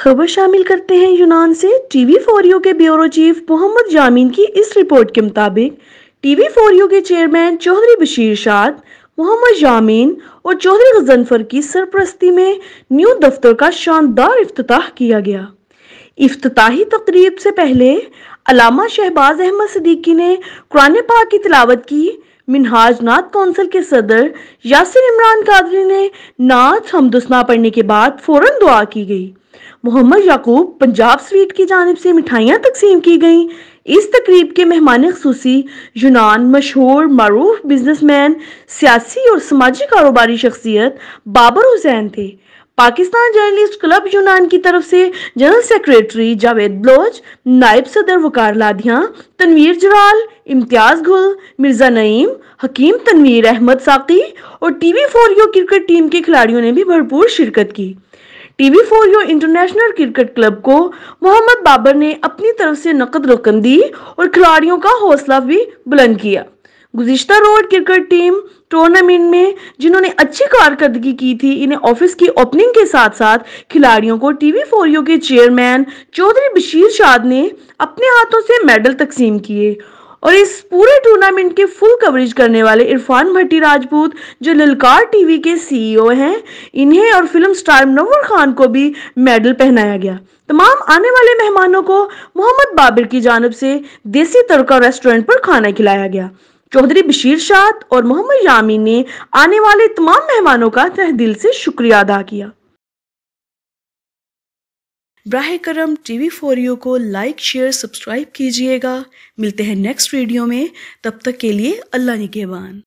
खबर शामिल करते हैं यूनान से। टीवी फॉर यू के ब्यूरो चीफ मोहम्मद जामीन की इस रिपोर्ट के मुताबिक टीवी फॉर यू के चेयरमैन चौधरी बशीर शाद, मोहम्मद जामीन और चौधरी गजनफर की सरपरस्ती में न्यू दफ्तर का शानदार इफ्तिताह किया गया। इफ्तिताही तकरीब से पहले अलामा शहबाज अहमद सिद्दीकी ने कुरान पाक की तिलावत की। मिनहाज नात कौंसिल के सदर यासिर इमरान कादरी ने नात हमदुस्ना पढ़ने के बाद फौरन दुआ की गई। मोहम्मद याकूब पंजाब स्वीट की जानिब से मिठाइयाँ तकसीम की गईं। इस तकरीब के मेहमान खुसूसी यूनान मशहूर मारूफ बिजनेसमैन, सियासी और समाजी कारोबारी शख्सियत बाबर हुसैन थे। पाकिस्तान जर्नलिस्ट क्लब यूनान की तरफ से जनरल सेक्रेटरी जावेद बलोच, नायब सदर वकार लाधियां, तनवीर जलाल, इम्तियाज गुल, मिर्जा नईम, हकीम तनवीर अहमद साकी और TV for you cricket team के खिलाड़ियों ने भी भरपूर शिरकत की। TV for you international cricket club को मोहम्मद बाबर ने अपनी तरफ से नकद रकम दी और खिलाड़ियों का हौसला भी बुलंद किया। गुज़िश्ता रोड क्रिकेट टीम टूर्नामेंट में जिन्होंने अच्छी कारकर्दगी की थी, इन्हें ऑफिस की ओपनिंग के साथ साथ खिलाड़ियों को टीवी फॉर यू के चेयरमैन चौधरी बशीर शाद ने अपने हाथों से मेडल तकसीम किए। और इस पूरे टूर्नामेंट के फुल कवरेज करने वाले इरफान भट्टी राजपूत, जो ललकार टीवी के सीईओ हैं, इन्हें और फिल्म स्टार मुनव्वर खान को भी मेडल पहनाया गया। तमाम आने वाले मेहमानों को मोहम्मद बाबर की जानिब से देसी तड़का रेस्टोरेंट पर खाना खिलाया गया। चौधरी बशीर शाद और मोहम्मद यामीन ने आने वाले तमाम मेहमानों का तहे दिल से शुक्रिया अदा किया। ब्राहे करम टीवी फॉर यू को लाइक, शेयर, सब्सक्राइब कीजिएगा। मिलते हैं नेक्स्ट वीडियो में, तब तक के लिए अल्लाह निगहबान।